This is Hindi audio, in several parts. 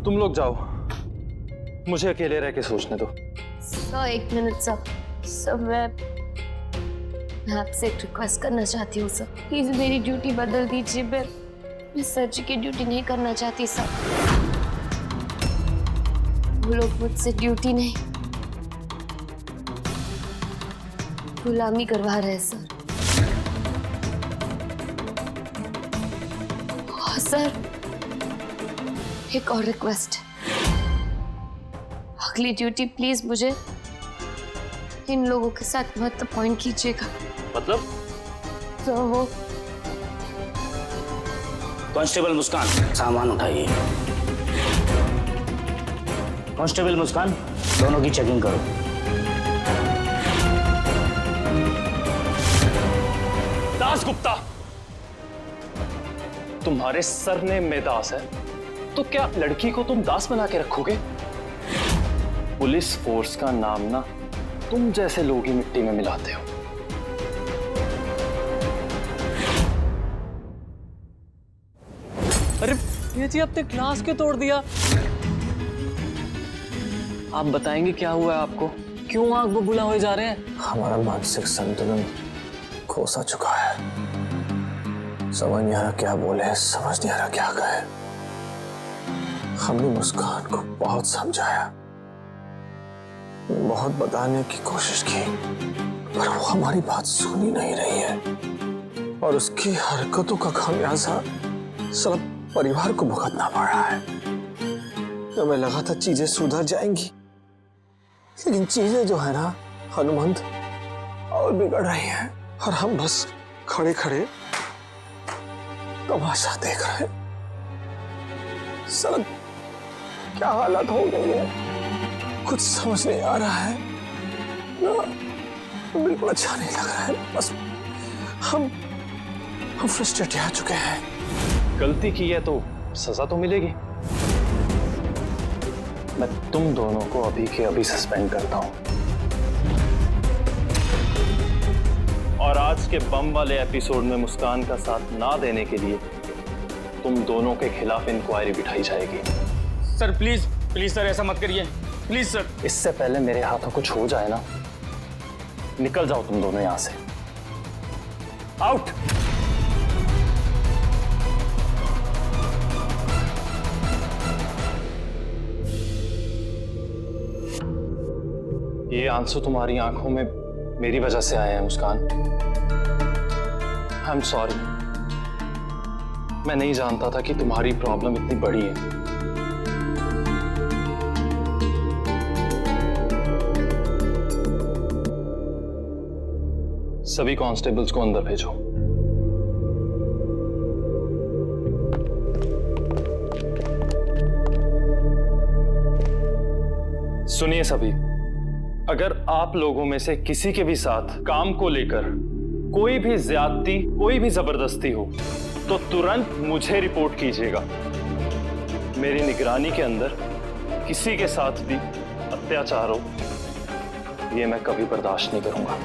तुम लोग जाओ, मुझे अकेले रह के सोचने दो। सर एक मिनट सर। सर मैं आपसे एक रिक्वेस्ट करना चाहती हूँ सर, प्लीज मेरी ड्यूटी बदल दीजिए। मैं सर जी की ड्यूटी नहीं करना चाहती सर। वो लोग मुझसे ड्यूटी नहीं, गुलामी करवा रहे हैं सर। और सर एक और रिक्वेस्ट, अगली ड्यूटी प्लीज मुझे इन लोगों के साथ मत अपॉइंट कीजिएगा। मतलब? तो वो कांस्टेबल मुस्कान, सामान उठाइए। कांस्टेबल मुस्कान, दोनों की चेकिंग करो। दास गुप्ता, तुम्हारे सरनेम में दास है, तो क्या लड़की को तुम दास बना के रखोगे? पुलिस फोर्स का नाम ना तुम जैसे लोग ही मिट्टी में मिलाते हो। अरे ये जी आपने ग्लास क्यों तोड़ दिया? आप बताएंगे क्या हुआ है आपको? क्यों आग बबूला हुए जा रहे हैं? हमारा मानसिक संतुलन खो सा चुका है। समझ नहीं आ रहा क्या बोले, समझ नहीं आ रहा क्या कहे। हमने मुस्कान को बहुत समझाया, बहुत बताने की कोशिश की, पर वो हमारी बात सुन ही नहीं रही है और उसकी हरकतों का खामियाजा सब परिवार को भुगतना पड़ रहा है। तो हमें लगा था चीजें सुधर जाएंगी, लेकिन चीजें जो है ना हनुमंत और बिगड़ रही हैं और हम बस खड़े खड़े तमाशा देख रहे हैं। सड़क क्या हालत हो गई है, कुछ समझ नहीं आ रहा है ना, बिल्कुल अच्छा नहीं लग रहा है। बस हम फ्रस्ट्रेट आ चुके हैं। गलती की है तो सजा तो मिलेगी। मैं तुम दोनों को अभी के अभी सस्पेंड करता हूं और आज के बम वाले एपिसोड में मुस्कान का साथ ना देने के लिए तुम दोनों के खिलाफ इंक्वायरी बिठाई जाएगी। सर प्लीज प्लीज सर ऐसा मत करिए प्लीज सर। इससे पहले मेरे हाथों कुछ हो जाए ना, निकल जाओ तुम दोनों यहां से। आउट। ये आंसू तुम्हारी आंखों में मेरी वजह से आए हैं मुस्कान। I am sorry. मैं नहीं जानता था कि तुम्हारी प्रॉब्लम इतनी बड़ी है। सभी कांस्टेबल्स को अंदर भेजो। सुनिए सभी, अगर आप लोगों में से किसी के भी साथ काम को लेकर कोई भी ज्यादती, कोई भी जबरदस्ती हो तो तुरंत मुझे रिपोर्ट कीजिएगा। मेरी निगरानी के अंदर किसी के साथ भी अत्याचार हो, ये मैं कभी बर्दाश्त नहीं करूंगा।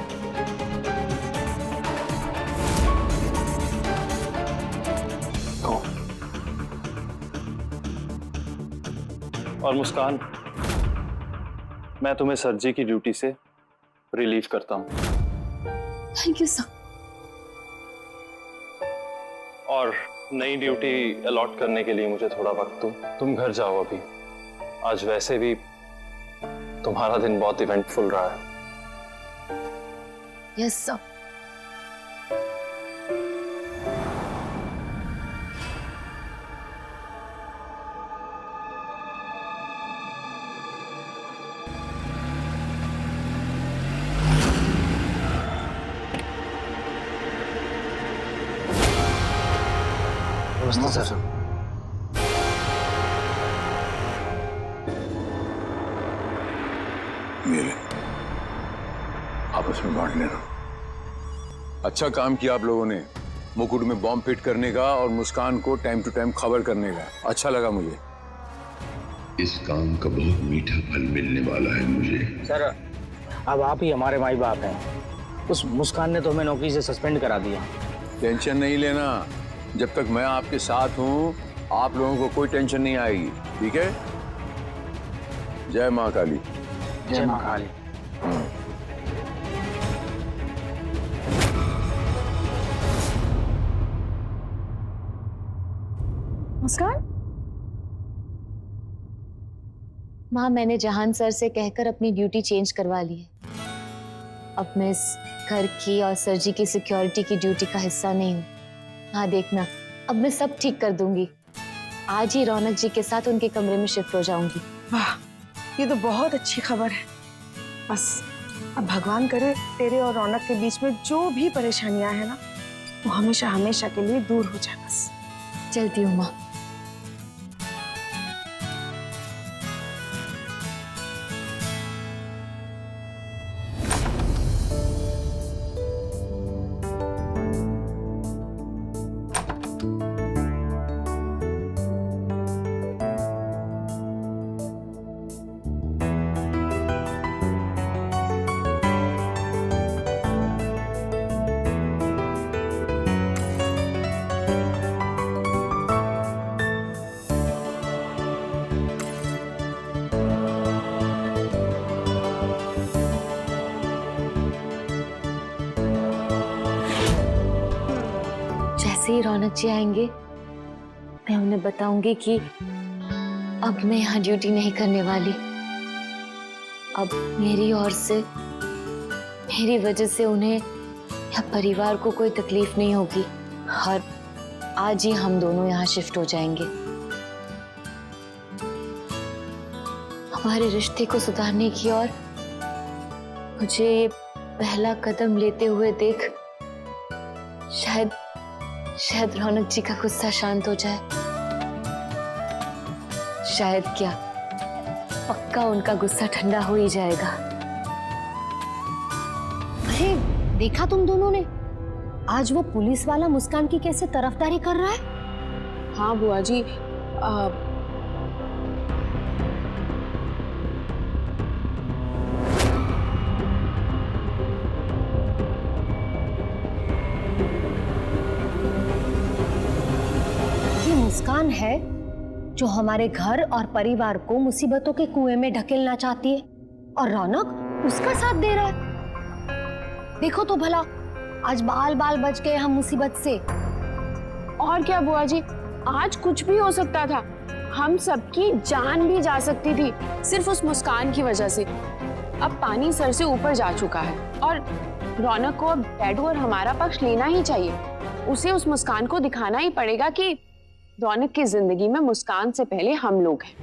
और मुस्कान, मैं तुम्हें सर जी की ड्यूटी से रिलीव करता हूं। Thank you sir. और नई ड्यूटी अलॉट करने के लिए मुझे थोड़ा वक्त दो। तुम घर जाओ अभी, आज वैसे भी तुम्हारा दिन बहुत इवेंटफुल रहा है। Yes sir. नमस्ते सर। मेरे आपस में बांट लेना। अच्छा काम किया आप लोगों ने, मुकुट में बॉम्ब फिट करने का और मुस्कान को टाइम टू टाइम खबर करने का। अच्छा लगा मुझे। इस काम का बहुत मीठा फल मिलने वाला है मुझे। सर अब आप ही हमारे माई बाप हैं। उस मुस्कान ने तो हमें नौकरी से सस्पेंड करा दिया। टेंशन नहीं लेना, जब तक मैं आपके साथ हूँ आप लोगों को कोई टेंशन नहीं आएगी, ठीक है? जय माँ काली। जय माँ काली। मुस्कान, माँ मैंने जहान सर से कहकर अपनी ड्यूटी चेंज करवा ली है। अब मैं इस घर की और सर जी की सिक्योरिटी की ड्यूटी का हिस्सा नहीं हूँ। हाँ देखना, अब मैं सब ठीक कर दूंगी। आज ही रौनक जी के साथ उनके कमरे में शिफ्ट हो जाऊंगी। वाह, ये तो बहुत अच्छी खबर है। बस अब भगवान करे तेरे और रौनक के बीच में जो भी परेशानियां हैं ना, वो हमेशा हमेशा के लिए दूर हो जाए। बस चलती हूँ माँ। जैसे ही रौनक जी आएंगे मैं उन्हें बताऊंगी कि अब मैं यहाँ ड्यूटी नहीं करने वाली। अब मेरी ओर से, मेरी वजह से उन्हें या परिवार को कोई तकलीफ नहीं होगी और आज ही हम दोनों यहाँ शिफ्ट हो जाएंगे। हमारे रिश्ते को सुधारने की ओर मुझे ये पहला कदम लेते हुए देख शायद रौनक जी का गुस्सा शांत हो जाए। शायद क्या, पक्का उनका गुस्सा ठंडा हो ही जाएगा। अरे देखा तुम दोनों ने, आज वो पुलिस वाला मुस्कान की कैसे तरफदारी कर रहा है। हाँ बुआ जी, ये मुस्कान है जो हमारे घर और परिवार को मुसीबतों के कुएं में ढकेलना चाहती है, और रौनक उसका साथ दे रहा है। देखो तो भला, आज बाल बाल बच गए हम मुसीबत से। और क्या बुआ जी, आज कुछ भी हो सकता था। हम सबकी जान भी जा सकती थी सिर्फ उस मुस्कान की वजह से। अब पानी सर से ऊपर जा चुका है और रौनक को अब डैडू और हमारा पक्ष लेना ही चाहिए। उसे उस मुस्कान को दिखाना ही पड़ेगा कि रौनक की जिंदगी में मुस्कान से पहले हम लोग हैं।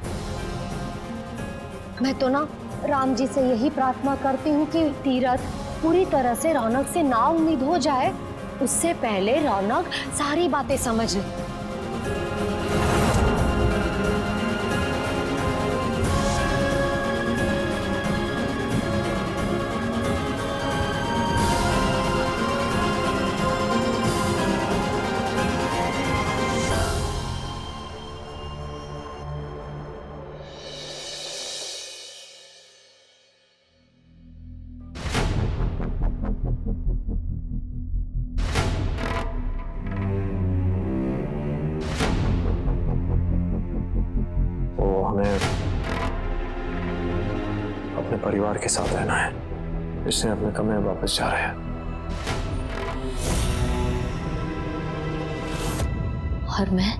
मैं तो ना राम जी से यही प्रार्थना करती हूँ कि तीरथ पूरी तरह से रौनक से ना उम्मीद हो जाए, उससे पहले रौनक सारी बातें समझ ले। हमें अपने परिवार के साथ रहना है, इसलिए अपने कमरे में वापस जा रहे हैं। और मैं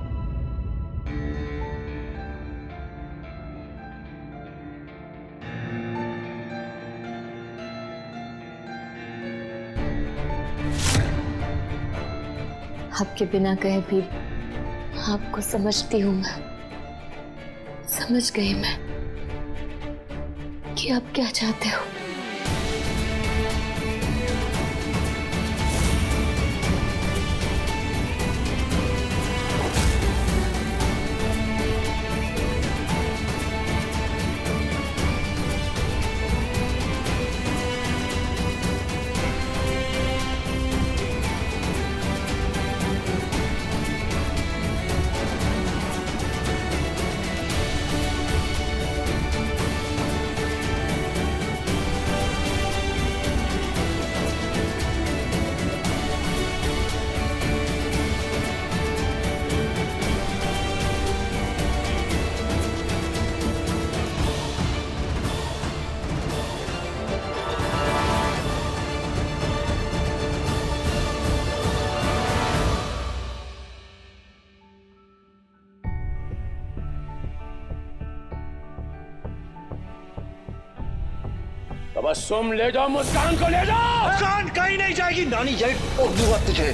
आपके बिना कहे भी आपको समझती हूँ। मैं समझ गई मैं कि आप क्या चाहते हो। तबस्सुम ले जाओ, मुस्कान को ले जाओ। मुस्कान कहीं नहीं जाएगी, नानी यही ठोक दूंगा तुझे।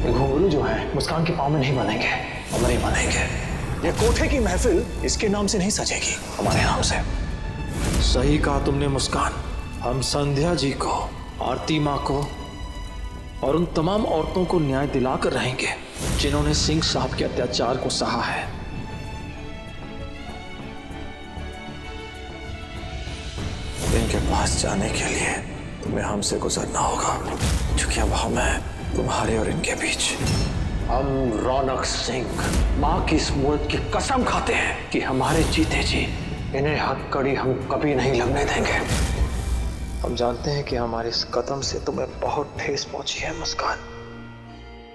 ये घुंघरू जो है मुस्कान के पाँव में नहीं बनेंगे, हमारे बनेंगे। ये कोठे की महफिल इसके नाम से नहीं सजेगी, हमारे नाम से। सही कहा तुमने मुस्कान। हम संध्या जी को, आरती माँ को और उन तमाम औरतों को न्याय दिलाकर रहेंगे जिन्होंने सिंह साहब के अत्याचार को सहा है। इनके पास जाने के लिए तुम्हें हमसे गुजरना होगा, क्योंकि अब हम हैं तुम्हारे और इनके बीच। हम रौनक सिंह माँ की इस मूर्त की कसम खाते हैं कि हमारे जीते जी इन्हें हथकड़ी हम कभी नहीं लगने देंगे। हम जानते हैं कि हमारे इस कदम से तुम्हें बहुत ठेस पहुंची है मुस्कान,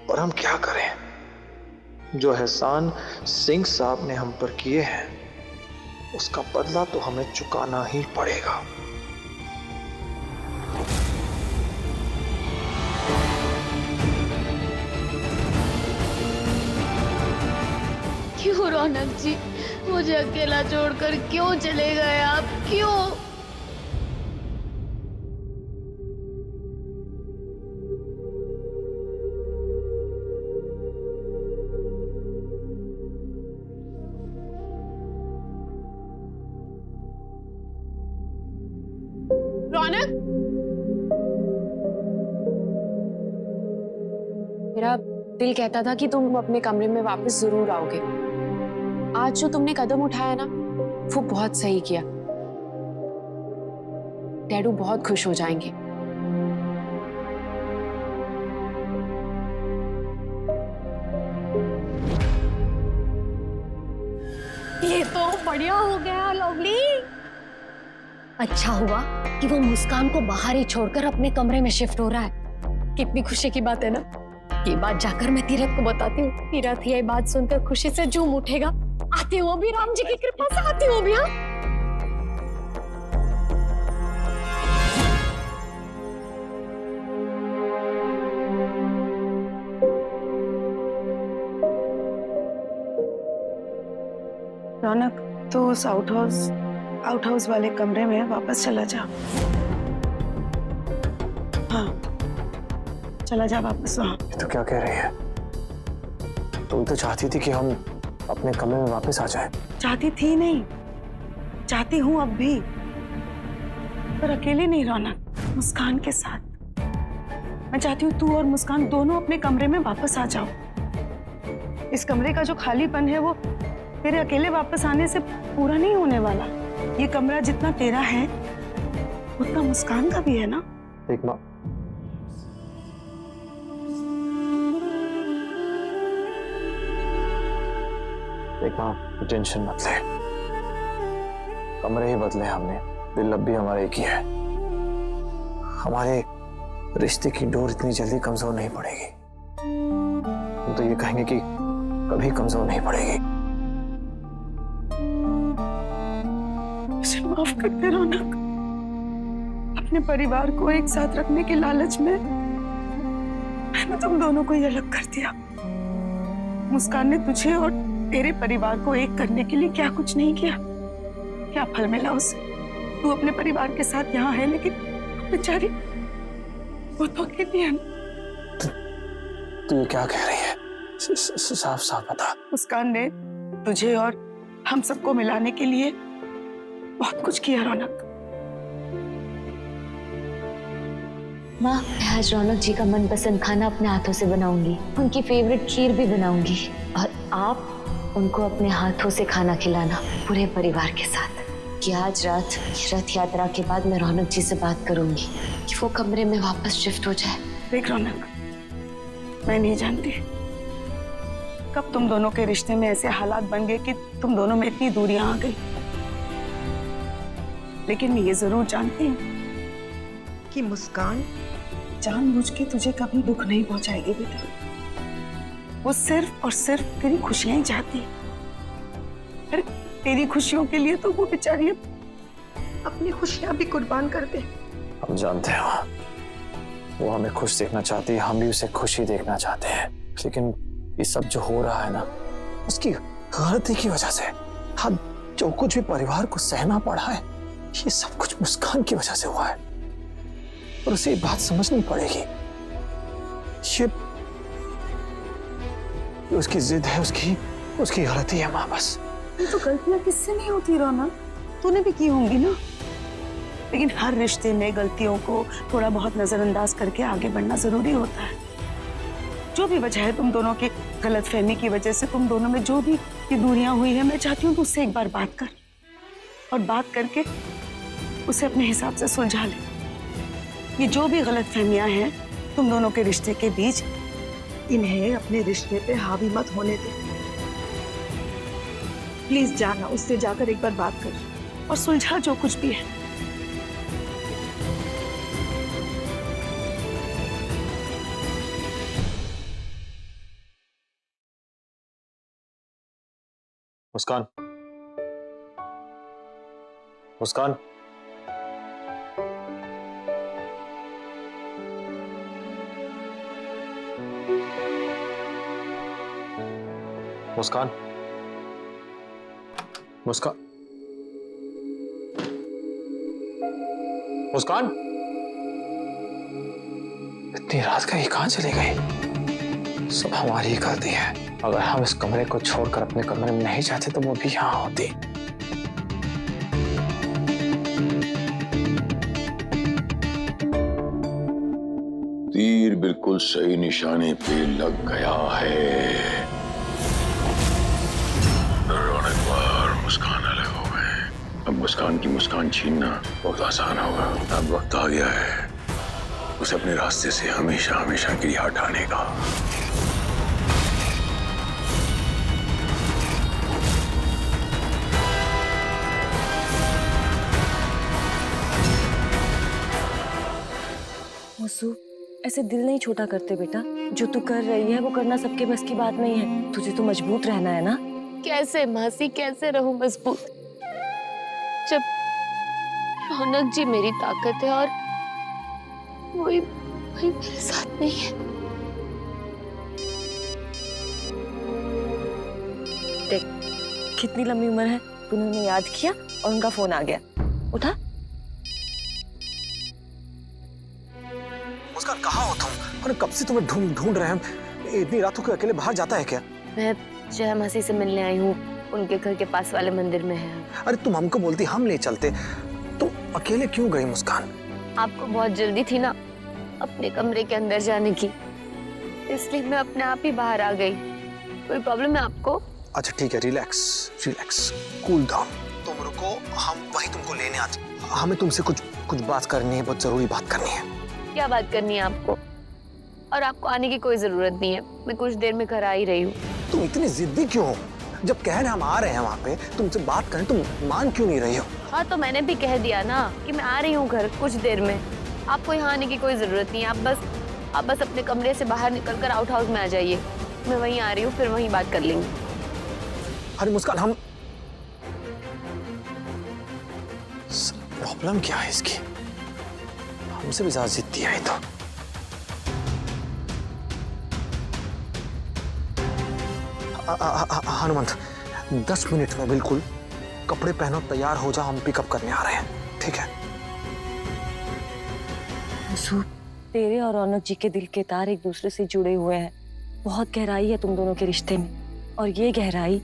और हम क्या करें। जो एहसान सिंह साहब ने हम पर किए हैं उसका बदला तो हमें चुकाना ही पड़ेगा। क्यों रौनक जी, मुझे अकेला छोड़कर क्यों चले गए आप? क्यों? रौनक, मेरा दिल कहता था कि तुम अपने कमरे में वापस जरूर आओगे। आज जो तुमने कदम उठाया ना, वो बहुत सही किया। डैडू बहुत खुश हो जाएंगे। ये तो बढ़िया हो गया लवली। अच्छा हुआ कि वो मुस्कान को बाहर ही छोड़कर अपने कमरे में शिफ्ट हो रहा है। कितनी खुशी की बात है ना। ये बात जाकर मैं तीरथ को बताती हूँ। तीरथ ये बात सुनकर खुशी से झूम उठेगा। आती हूँ भी, राम जी की कृपा से आती हूँ भी। हाँ, रौनक, तो उस आउट हाउस वाले कमरे में वापस चला जा। हाँ, चला जा वापस वहाँ। ये तो क्या कह रही है? तुम तो चाहती थी कि हम अपने कमरे में वापस आ जाएं। चाहती थी नहीं, चाहती हूँ अब भी, पर अकेले नहीं रौनक, मुस्कान के साथ। मैं चाहती हूँ तू और मुस्कान दोनों अपने कमरे में वापस आ जाओ। इस कमरे का जो खालीपन है वो तेरे अकेले वापस आने से पूरा नहीं होने वाला। ये कमरा जितना तेरा है उतना मुस्कान का भी है ना। देख माँ, टेंशन मत ले। कमरे ही बदले हमने, दिल अब भी हमारे एक ही है। हमारे रिश्ते की डोर इतनी जल्दी कमजोर नहीं पड़ेगी। हम तो ये कहेंगे कि कभी कमजोर नहीं पड़ेगी। मुझे माफ कर दे रौनक। अपने परिवार को एक साथ रखने के लालच में मैंने तुम दोनों को ही अलग कर दिया। मुस्कान ने तुझे और तेरे परिवार को एक करने के लिए क्या कुछ नहीं किया। क्या फल मिला उसे? तू अपने परिवार के साथ यहाँ है, लेकिन बेचारी वो तो अकेली है ना। तू ये क्या कह रही है? साफ साफ बता। मुस्कान ने तुझे और हम सबको मिलाने के लिए बहुत कुछ किया रौनक। माँ, मैं आज रौनक जी का मनपसंद खाना अपने हाथों से बनाऊंगी। उनकी फेवरेट खीर भी बनाऊंगी, और आप उनको अपने हाथों से खाना खिलाना पूरे परिवार के साथ। कि आज रात रथ यात्रा के बाद मैं रौनक जी से बात करूंगी कि वो कमरे में वापस शिफ्ट हो जाए। देख रौनक, मैं नहीं जानती कब तुम दोनों के रिश्ते में ऐसे हालात बन गए कि तुम दोनों में इतनी दूरियां आ गई, लेकिन मैं ये जरूर जानती हूँ कि मुस्कान जानबूझ के तुझे कभी दुख नहीं पहुंचाएगी बेटा। वो सिर्फ और सिर्फ तेरी खुशियां ही चाहती है। अरे तेरी खुशियों के लिए तो वो बेचारी अपनी खुशियां भी कुर्बान कर दे। हम जानते हैं वो हमें खुश देखना चाहती है, हम भी उसे खुशी देखना चाहते हैं, लेकिन ये सब जो हो रहा है ना, उसकी गलती की वजह से आज जो कुछ भी परिवार को सहना पड़ा है, ये सब कुछ मुस्कान की वजह से हुआ है। और उसे ये बात समझनी पड़ेगी, ये उसकी जिद है, उसकी गलती है माँ। बस ये तो गलतियां किससे नहीं होती रौनक, तूने भी की होंगी ना। लेकिन हर रिश्ते में गलतियों को थोड़ा बहुत नजरअंदाज करके आगे बढ़ना जरूरी होता है। जो भी वजह है तुम दोनों की गलतफहमी की वजह से तुम दोनों में जो भी ये दूरियां हुई है, मैं चाहती हूँ उससे एक बार बात कर, और बात करके उसे अपने हिसाब से सुलझा ले। ये जो भी गलतफहमियां हैं तुम दोनों के रिश्ते के बीच, इन्हें अपने रिश्ते पे हावी मत होने दे। प्लीज जाना, उससे जाकर एक बार बात कर और सुलझा जो कुछ भी है। मुस्कान, मुस्कान, मुस्कान, मुस्कान, मुस्कान, इतनी रात का ये कहां चली गई? सब हमारी ही गलती है। अगर हम इस कमरे को छोड़कर अपने कमरे में नहीं जाते तो वो भी यहां होती। तीर बिल्कुल सही निशाने पे लग गया है। रौनक और मुस्कान अलग हो गए। अब मुस्कान की मुस्कान छीनना बहुत आसान होगा। अब वक्त आ गया है उसे अपने रास्ते से हमेशा हमेशा के लिए हटाने का। मसू, ऐसे दिल नहीं छोटा करते बेटा। जो तू कर रही है वो करना सबके बस की बात नहीं है। तुझे तो मजबूत रहना है ना। कैसे मासी, कैसे रहूं मजबूत जब रौनक जी मेरी ताकत है और वही मेरे साथ नहीं है। देख कितनी लंबी उम्र है, तूने उन्हें याद किया और उनका फोन आ गया। उठा। मुस्कान, कहाँ हो तुम? और कब से तुम्हें ढूंढ रहे हैं। इतनी रातों को अकेले बाहर जाता है क्या? मैं जया मासी से मिलने आई हूँ, उनके घर के पास वाले मंदिर में है। अरे तुम हमको बोलती, हम ले चलते। तुम अकेले क्यों गई मुस्कान? आपको बहुत जल्दी थी ना अपने कमरे के अंदर जाने की, इसलिए मैं अपने आप ही बाहर आ गई। कोई प्रॉब्लम है आपको? अच्छा ठीक है, रिलैक्स, कूल डाउन। तुम रुको, हम वहीं तुमको लेने आते। हमें तुमसे कुछ बात करनी है, बहुत जरूरी बात करनी है। क्या बात करनी है आपको? और आपको आने की कोई जरूरत नहीं है, मैं कुछ देर में घर आ ही रही हूँ। तुम इतनी जिद्दी क्यों हो? जब कह रहे हम आ रहे हैं वहाँ पे, तुमसे बात करें, तुम मान क्यों नहीं रही हो? हाँ तो मैंने भी कह दिया ना कि मैं आ रही हूँ घर कुछ देर में। आपको यहाँ आने की कोई जरूरत नहीं है। आप बस अपने कमरे से बाहर निकलकर आउट हाउस में आ जाइए। मैं वहीं आ रही हूँ, फिर वहीं बात कर लेंगे। अरे मुस्कान, हम प्रॉब्लम क्या है इसकी? हमसे भी ज्यादा जिद्दी है तो। हनुमंत, 10 मिनट में बिल्कुल कपड़े पहनो, तैयार हो जाओ, हम पिकअप करने आ रहे हैं, ठीक है? तेरे और रौनक जी के दिल के तार एक दूसरे से जुड़े हुए हैं। बहुत गहराई है तुम दोनों के रिश्ते में, और ये गहराई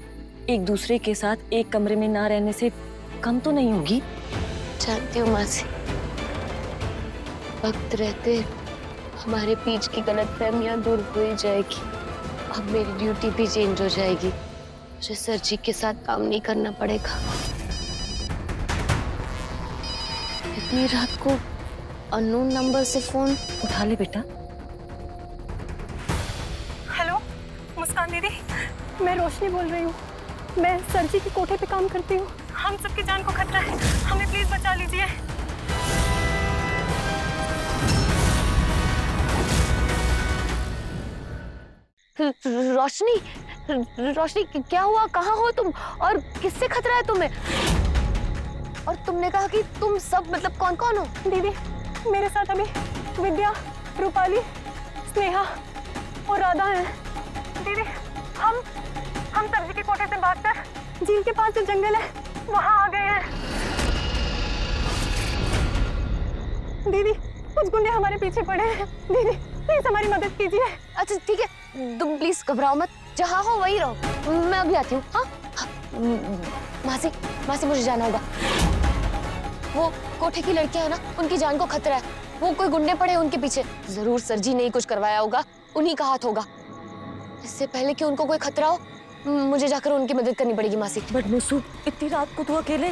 एक दूसरे के साथ एक कमरे में ना रहने से कम तो नहीं होगी। जानती हूँ मासी, वक्त रहते हमारे बीच की गलतफहमियां दूर हो ही जाएगी। अब मेरी ड्यूटी भी चेंज हो जाएगी, मुझे सर जी के साथ काम नहीं करना पड़ेगा। इतनी रात को अननोन नंबर से फोन उठा ले बेटा। हेलो मुस्कान दीदी, मैं रोशनी बोल रही हूँ। मैं सर जी के कोठे पे काम करती हूँ। हम सबकी जान को खतरा है, हमें प्लीज बचा लीजिए। रोशनी क्या हुआ? कहाँ हो तुम और किससे खतरा है तुम्हें? और तुमने कहा कि तुम सब मतलब कौन कौन हो? दीदी मेरे साथ अभी विद्या, रूपाली, स्नेहा और राधा हैं। दीदी हम सब्जी के कोठे से भागकर झील के पास जो जंगल है वहां आ गए हैं। दीदी कुछ गुंडे हमारे पीछे पड़े हैं। दीदी प्लीज हमारी मदद कीजिए। अच्छा ठीक है, तुम प्लीज घबराओ मत, जहाँ हो वही रहो, मैं अभी आती हूँ। हाँ मासी, मासी मुझे जाना होगा। वो कोठे की लड़कियां है ना, उनकी जान को खतरा है। वो कोई गुंडे पड़े उनके पीछे, जरूर सरजी ने ही कुछ करवाया होगा, उन्हीं का हाथ होगा। इससे पहले कि उनको कोई खतरा हो, मुझे जाकर उनकी मदद करनी पड़ेगी मासी। बट मुसू, इतनी रात को तू अकेले?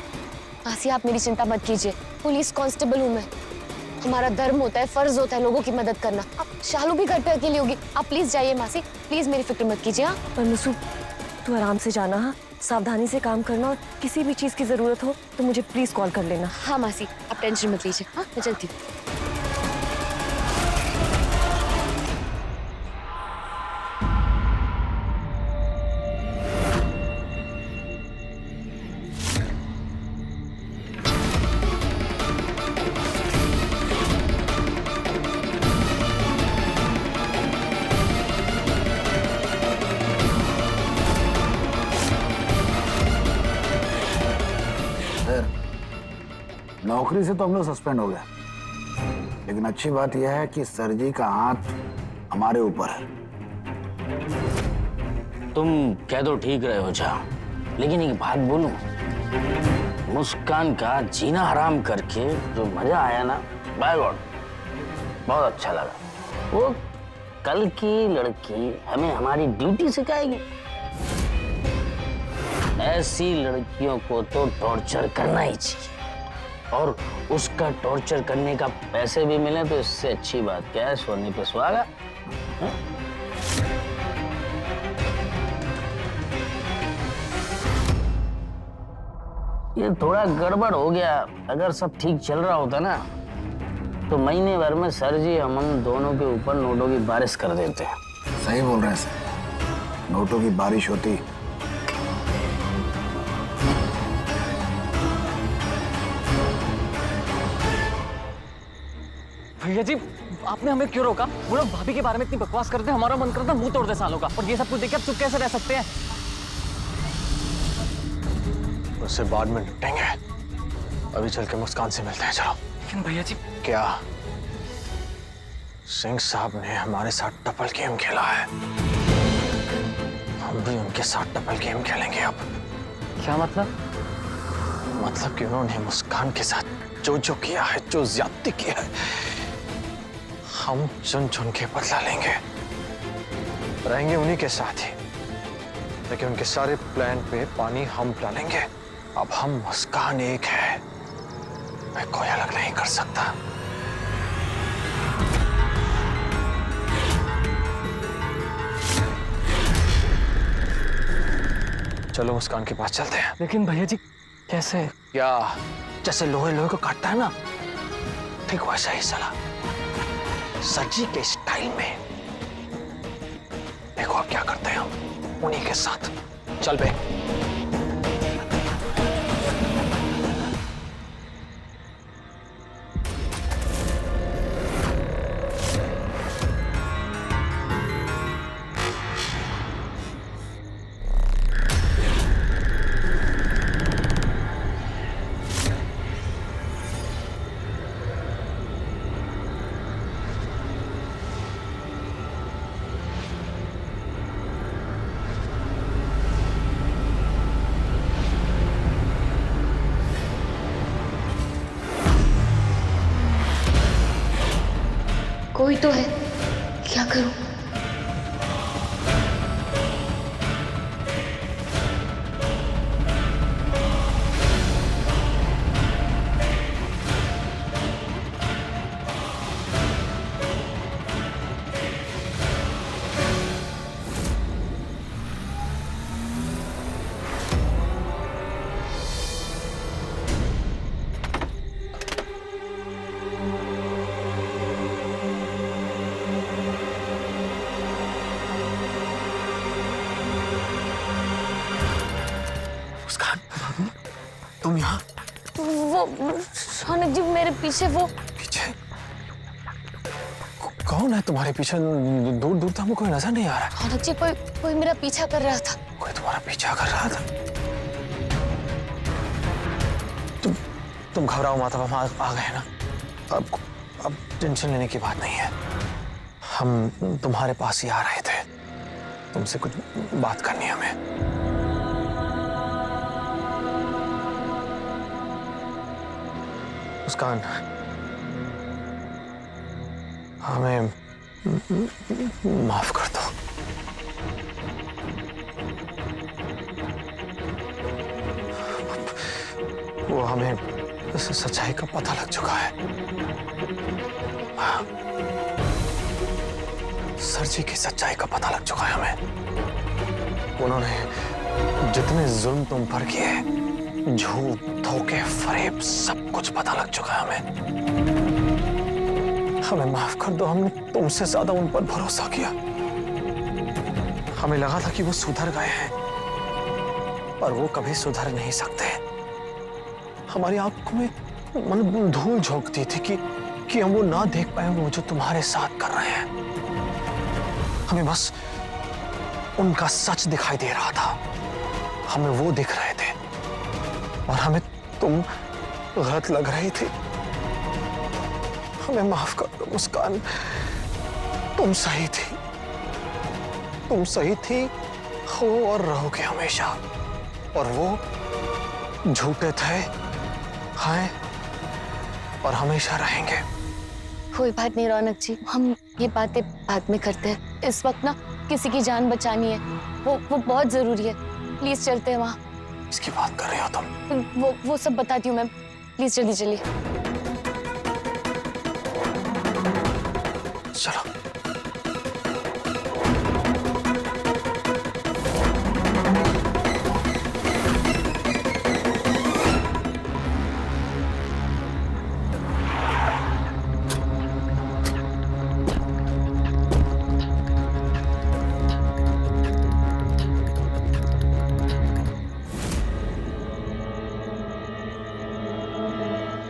मासी आप मेरी चिंता मत कीजिए, पुलिस कांस्टेबल हूँ मैं। हमारा धर्म होता है, फर्ज होता है लोगों की मदद करना। अब शालू भी घर पे अकेली होगी, आप प्लीज जाइए मासी, प्लीज मेरी फिक्र मत कीजिए। हाँ पर मुसू तू आराम से जाना, हाँ सावधानी से काम करना, और किसी भी चीज की जरूरत हो तो मुझे प्लीज कॉल कर लेना। हाँ मासी आप टेंशन मत लीजिए। हाँ मैं चलती हूँ। नौकरी से तो हम लोग सस्पेंड हो गए, लेकिन अच्छी बात यह है कि सर जी का हाथ हमारे ऊपर है। तुम कह दो ठीक रहे हो जा, लेकिन एक बात बोलूं, मुस्कान का जीना हराम करके जो मजा आया ना, बाय गॉड बहुत अच्छा लगा। वो कल की लड़की हमें हमारी ड्यूटी सिखाएगी। ऐसी लड़कियों को तो टॉर्चर करना ही चाहिए, और उसका टॉर्चर करने का पैसे भी मिले तो इससे अच्छी बात क्या है। सोने पे सुहागा। ये थोड़ा गड़बड़ हो गया। अगर सब ठीक चल रहा होता ना, तो महीने भर में सर जी हम दोनों के ऊपर नोटों की बारिश कर देते हैं। सही बोल रहे हैं सर, नोटों की बारिश होती। भैया जी आपने हमें क्यों रोका? वो लोग भाभी के बारे में इतनी बकवास करते हैं, हमारा मन करता है मुंह तोड़ दे सालों का। और ये सब कुछ देख के आप चुप कैसे रह सकते हैं? उससे बाद में निपटेंगे, अभी चल के मुस्कान से मिलते हैं। चलो। लेकिन भैया जी क्या सिंह साहब ने हमारे साथ डबल गेम खेला है, हम भी उनके साथ डबल गेम खेलेंगे अब। क्या मतलब? मतलब कि उन्होंने मुस्कान के साथ जो जो किया है, जो ज्यादती की है, हम चुन चुन के बदला लेंगे। रहेंगे उन्हीं के साथ ही, लेकिन उनके सारे प्लान पे पानी हम डालेंगे। अब हम मुस्कान एक है, मैं कोई अलग नहीं कर सकता। चलो मुस्कान के पास चलते हैं। लेकिन भैया जी कैसे? क्या जैसे लोहे लोहे को काटता है ना, ठीक वैसा ही साला सजी के स्टाइल में। देखो अब क्या करते हैं हम उन्हीं के साथ। चल बे। कोई तो है, क्या करूं? तुम यहाँ? वो रौनक जी मेरे पीछे, वो पीछे? कौन है तुम्हारे पीछे? दूर दूर तक हमको कोई नजर नहीं आ रहा। रौनक जी कोई मेरा पीछा कर रहा था। कोई तुम्हारा पीछा कर रहा था? तुम घबराओ मत, अब हम आ गए ना। अब टेंशन लेने की बात नहीं है। हम तुम्हारे पास ही आ रहे थे, तुमसे कुछ बात करनी है हमें। मुस्कान, हमें माफ कर दो। वो हमें सच्चाई का पता लग चुका है। हाँ, सर जी की सच्चाई का पता लग चुका है हमें। उन्होंने जितने जुल्म तुम पर किए, झूठ, धोखे, फरेब, सब कुछ पता लग चुका है हमें। हमें माफ कर दो, हमने तुमसे ज्यादा उन पर भरोसा किया। हमें लगा था कि वो सुधर गए हैं, पर वो कभी सुधर नहीं सकते। हमारी आंखों में मतलब धूल झोंकती थी कि हम वो ना देख पाए वो जो तुम्हारे साथ कर रहे हैं। हमें बस उनका सच दिखाई दे रहा था, हमें वो दिख रहे थे, और हमें तुम गलत लग रही थी। हमें माफ कर दो मुस्कान, तुम सही थी, तुम सही थी, हो और रहोगे हमेशा। और वो झूठे थे, हैं और हमेशा रहेंगे। कोई बात नहीं रौनक जी, हम ये बातें बाद में करते हैं। इस वक्त ना किसी की जान बचानी है, वो बहुत जरूरी है। प्लीज चलते हैं वहाँ। इसकी बात कर रहे हो तुम? वो सब बताती हूँ मैं, प्लीज जल्दी चलिए। चलो।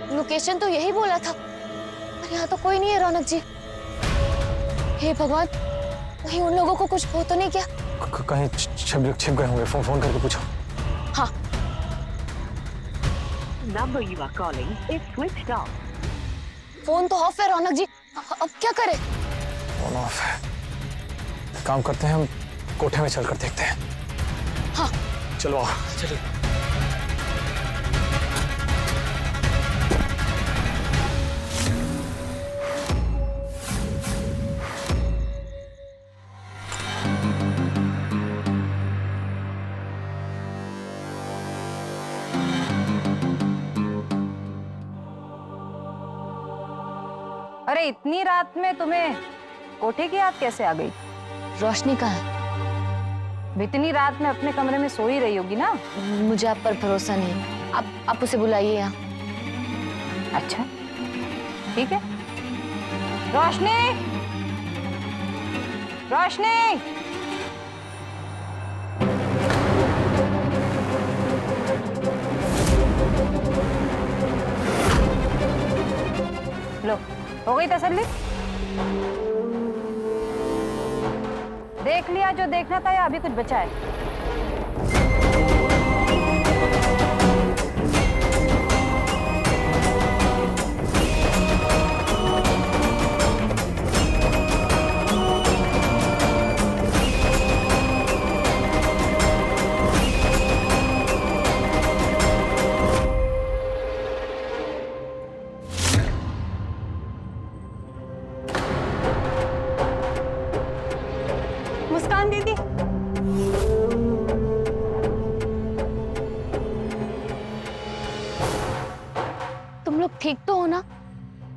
लोकेशन तो यही बोला था, पर यहाँ तो कोई नहीं है रौनक जी। हे भगवान, कहीं उन लोगों को कुछ हो तो नहीं क्या? कहीं छिप गए होंगे, फोन करके पूछो। हाँ। Number you are calling is switched off. Phone तो ऑफ है रौनक जी, अब क्या करें? फोन ऑफ है। काम करते हैं, हम कोठे में चलकर देखते हैं। हाँ चलो आओ। चलिए। अरे इतनी रात में तुम्हें कोठे की याद कैसे आ गई? रोशनी कहाँ है? इतनी रात में अपने कमरे में सो ही रही होगी ना। मुझे आप पर भरोसा नहीं है, आप उसे बुलाइए यहाँ। अच्छा ठीक है। रोशनी, रोशनी, लो हो गई तसल्ली? देख लिया जो देखना था या अभी कुछ बचा है? मुस्कान दीदी, तुम लोग ठीक तो हो ना?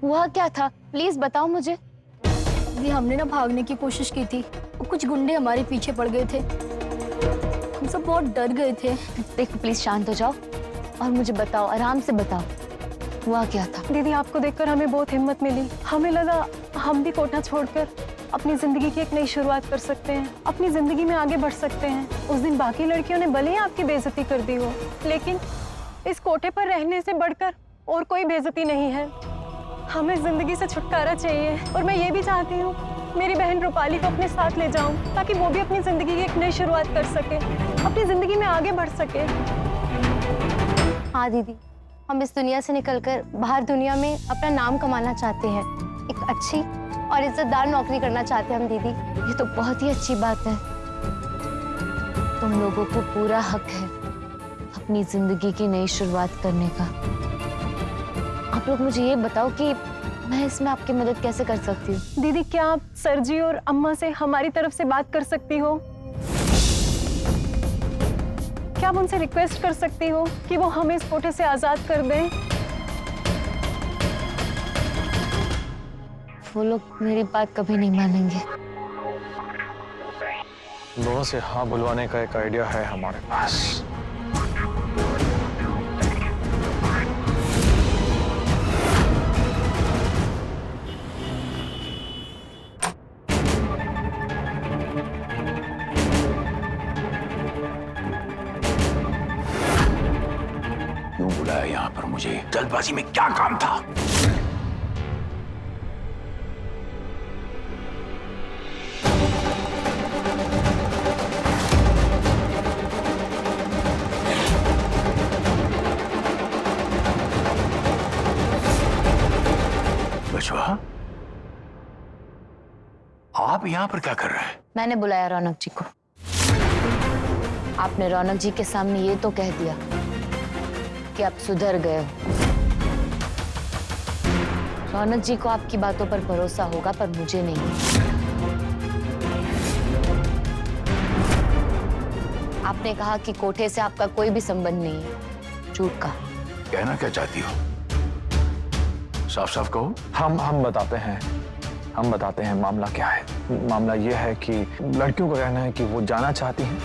हुआ क्या था, प्लीज बताओ मुझे। हमने ना भागने की कोशिश की थी, कुछ गुंडे हमारे पीछे पड़ गए थे, हम सब बहुत डर गए थे। देखो प्लीज शांत हो जाओ और मुझे बताओ, आराम से बताओ, हुआ क्या था? दीदी आपको देखकर हमें बहुत हिम्मत मिली। हमें लगा हम भी कोठा छोड़कर अपनी जिंदगी की एक नई शुरुआत कर सकते हैं, अपनी जिंदगी में आगे बढ़ सकते हैं। उस दिन बाकी लड़कियों ने भले ही आपकी बेइज्जती कर दी हो, लेकिन इस कोठे पर रहने से बढ़कर और कोई बेइज्जती नहीं है। हमें जिंदगी से छुटकारा चाहिए, और मैं ये भी चाहती हूँ मेरी बहन रूपाली को अपने साथ ले जाऊं, ताकि वो भी अपनी जिंदगी की एक नई शुरुआत कर सके, अपनी जिंदगी में आगे बढ़ सके। हाँ दीदी, हम इस दुनिया से निकलकर बाहर दुनिया में अपना नाम कमाना चाहते हैं, एक अच्छी और इज्जतदार नौकरी करना चाहते हैं हम दीदी। ये तो बहुत ही अच्छी बात है। तुम लोगों को पूरा हक है अपनी जिंदगी की नई शुरुआत करने का। आप लोग मुझे ये बताओ कि मैं इसमें आपकी मदद कैसे कर सकती हूँ? दीदी, क्या आप सर जी और अम्मा से हमारी तरफ से बात कर सकती हो? क्या आप उनसे रिक्वेस्ट कर सकती हो कि वो हमें इस कोठे से आजाद कर दें? वो लोग मेरी बात कभी नहीं मानेंगे। दोनों से हाँ बुलवाने का एक आइडिया है हमारे पास। क्यों बुलाया यहाँ पर मुझे? जल्दबाजी में क्या काम था? बचवा, आप यहाँ पर क्या कर रहे हैं? मैंने बुलाया रौनक जी को। आपने रौनक जी के सामने ये तो कह दिया कि आप सुधर गए हो। रौनक जी को आपकी बातों पर भरोसा होगा, पर मुझे नहीं। आपने कहा कि कोठे से आपका कोई भी संबंध नहीं है। झूठ कहा। कहना क्या चाहती हो? साफ साफ कहो। हम बताते हैं मामला क्या है। मामला ये है कि लड़कियों का कहना है कि वो जाना चाहती हैं,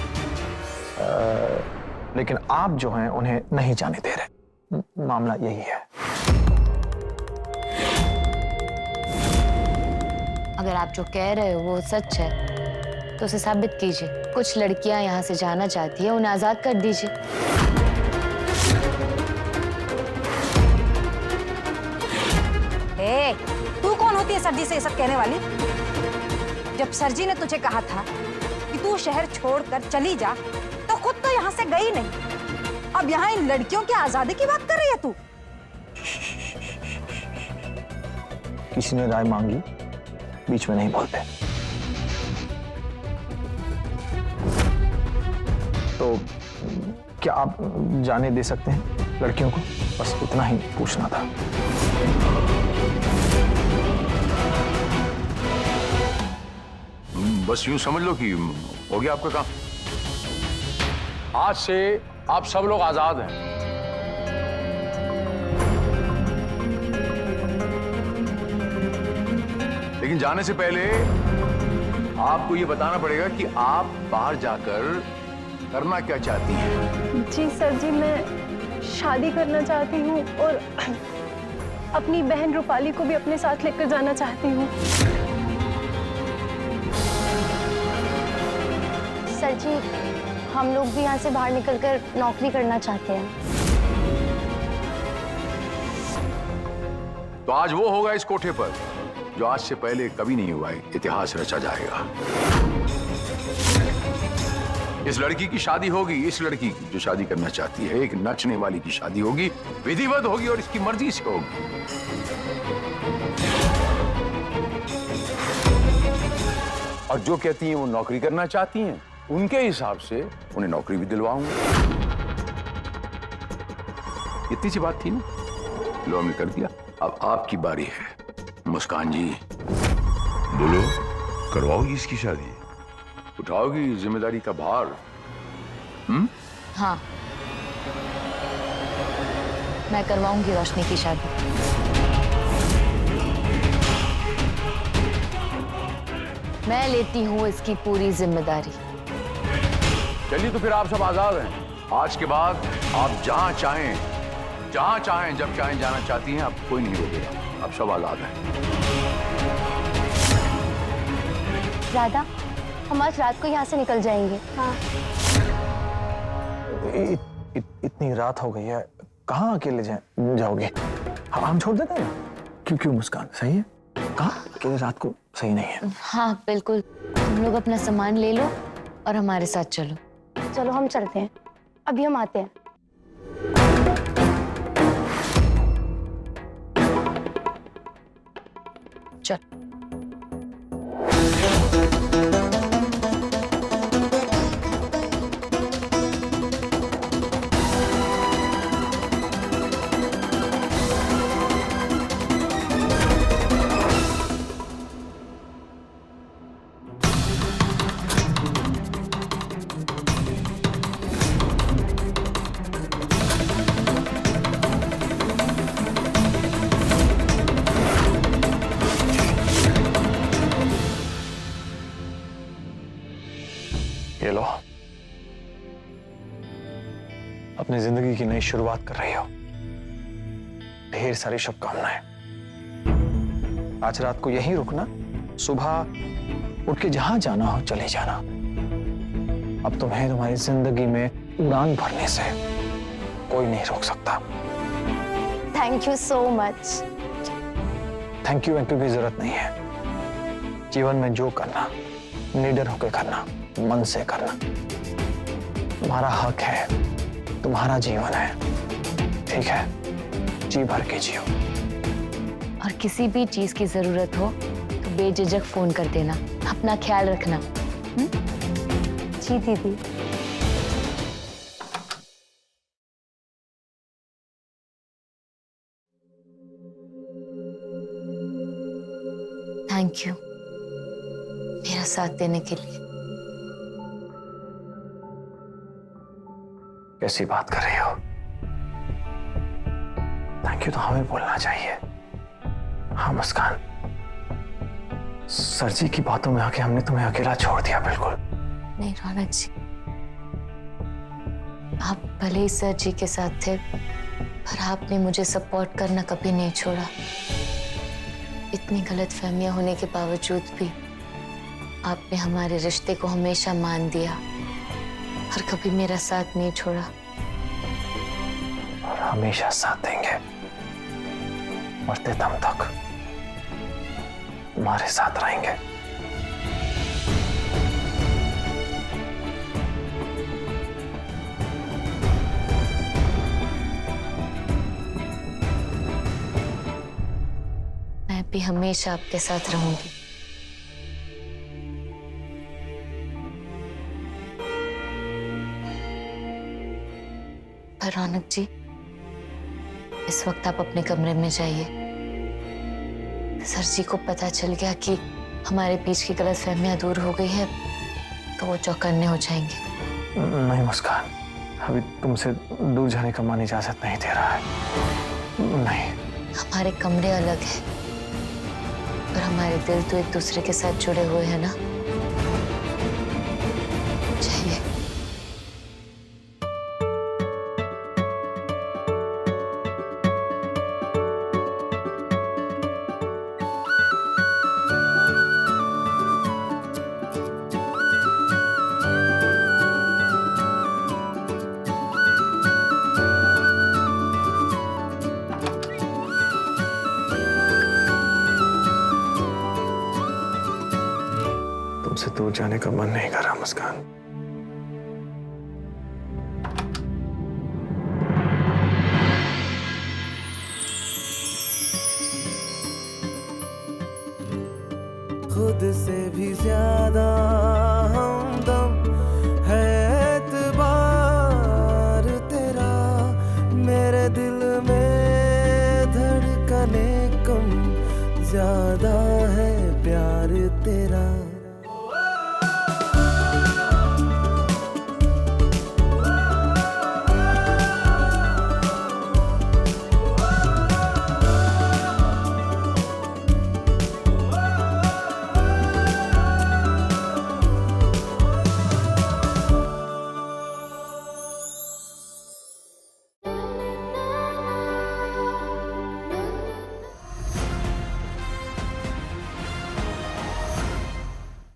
लेकिन आप जो हैं उन्हें नहीं जाने दे रहे। मामला यही है। अगर आप जो कह रहे हो वो सच है तो उसे साबित कीजिए। कुछ लड़कियां यहाँ से जाना चाहती है, उन्हें आजाद कर दीजिए। तू कौन होती है सर जी से ये सब कहने वाली? जब सर जी ने तुझे कहा था कि तू शहर छोड़कर चली जा, तो खुद तो यहाँ से गई नहीं। अब यहाँ इन लड़कियों की आजादी की बात कर रही है तू? किसी ने राय मांगी, बीच में नहीं बोलते। तो क्या आप जाने दे सकते हैं लड़कियों को? बस इतना ही पूछना था। बस यूं समझ लो कि हो गया आपका काम। आज से आप सब लोग आजाद हैं। लेकिन जाने से पहले आपको ये बताना पड़ेगा कि आप बाहर जाकर करना क्या चाहती हैं। जी सर जी, मैं शादी करना चाहती हूँ और अपनी बहन रूपाली को भी अपने साथ लेकर जाना चाहती हूँ। सर जी, हम लोग भी यहाँ से बाहर निकलकर नौकरी करना चाहते हैं। तो आज वो होगा इस कोठे पर जो आज से पहले कभी नहीं हुआ है। इतिहास रचा जाएगा। इस लड़की की शादी होगी, इस लड़की की जो शादी करना चाहती है। एक नचने वाली की शादी होगी, विधिवत होगी और इसकी मर्जी से होगी। और जो कहती हैं वो नौकरी करना चाहती हैं, उनके हिसाब से उन्हें नौकरी भी दिलवाऊंगा। इतनी सी बात थी ना, लो हमने कर दिया। अब आपकी बारी है। मुस्कान जी, बोलो, करवाओगी इसकी शादी? उठाओगी जिम्मेदारी का भार? हाँ, मैं करवाऊंगी रोशनी की शादी। मैं लेती हूँ इसकी पूरी जिम्मेदारी। चलिए, तो फिर आप सब आजाद हैं। आज के बाद आप जहां चाहें, जब चाहें जाना चाहती हैं। अब कोई नहीं रोकेगा। आप सब आजाद हैं। राधा, हम आज रात को यहाँ से निकल जाएंगे। हाँ। इतनी रात हो गई है, कहाँ अकेले जाओगे? हम छोड़ देते हैं ना। क्यों मुस्कान, सही है? कहाँ अकेले रात को सही नहीं है। हाँ बिल्कुल, तुम लोग अपना सामान ले लो और हमारे साथ चलो। चलो हम चलते हैं, अभी हम आते हैं। अपनी जिंदगी की नई शुरुआत कर रही हो। ढेर सारी शुभकामनाएं। आज रात को यहीं रुकना, सुबह उठ के जहां जाना हो चले जाना। अब तुम्हें तुम्हारी जिंदगी में उड़ान भरने से कोई नहीं रोक सकता। Thank you so much. Thank you की जरूरत नहीं है। जीवन में जो करना निडर होकर करना, मन से करना। तुम्हारा हक है, तुम्हारा जीवन है, ठीक है? जी भर के जियो। और किसी भी चीज की जरूरत हो तो बेझिझक फोन कर देना। अपना ख्याल रखना। जी दीदी। थैंक यू मेरा साथ देने के लिए। कैसी बात कर रही हो? थैंक यू तो हमें बोलना चाहिए। हाँ मुस्कान, सर जी की बातों में आके हमने तुम्हें अकेला छोड़ दिया। बिल्कुल नहीं रौनक जी, आप भले ही सर जी के साथ थे, पर आपने मुझे सपोर्ट करना कभी नहीं छोड़ा। इतनी गलतफहमियां होने के बावजूद भी आपने हमारे रिश्ते को हमेशा मान दिया और कभी मेरा साथ नहीं छोड़ा। और हमेशा साथ देंगे, मरते दम तक तुम्हारे साथ रहेंगे। मैं भी हमेशा आपके साथ रहूंगी। पर रौनक जी, इस वक्त आप अपने कमरे में जाइए। सर जी को पता चल गया कि हमारे बीच की गलतफहमियां दूर हो गई है तो वो चौकन्ने हो जाएंगे। नहीं मुस्कान, अभी तुमसे दूर जाने का मन इजाजत नहीं दे रहा है। नहीं, हमारे कमरे अलग हैं, पर हमारे दिल तो एक दूसरे के साथ जुड़े हुए हैं ना। चाहिए। तुमसे दूर जाने का मन नहीं कर रहा मुस्कान।